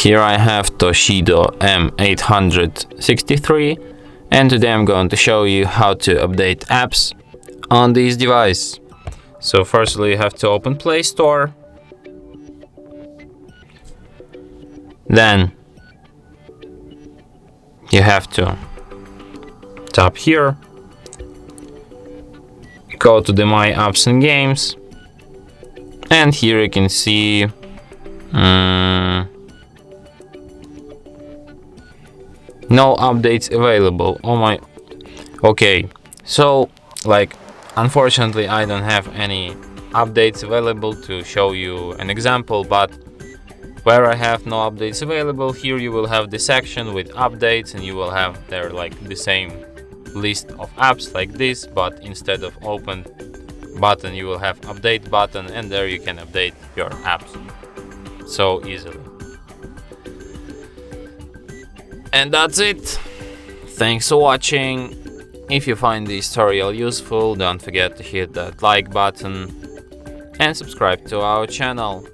Here I have TOSCIDO M863, and today I'm going to show you how to update apps on this device. So firstly you have to open Play Store, then you have to tap here, go to the My Apps and Games, and here you can see no updates available. Oh my. Okay, so unfortunately I don't have any updates available to show you an example, but where I have no updates available, here you will have the section with updates, and you will have there the same list of apps like this, but instead of open button you will have update button, and there you can update your apps so easily. And that's it. Thanks for watching. If you find this tutorial useful, don't forget to hit that like button and subscribe to our channel.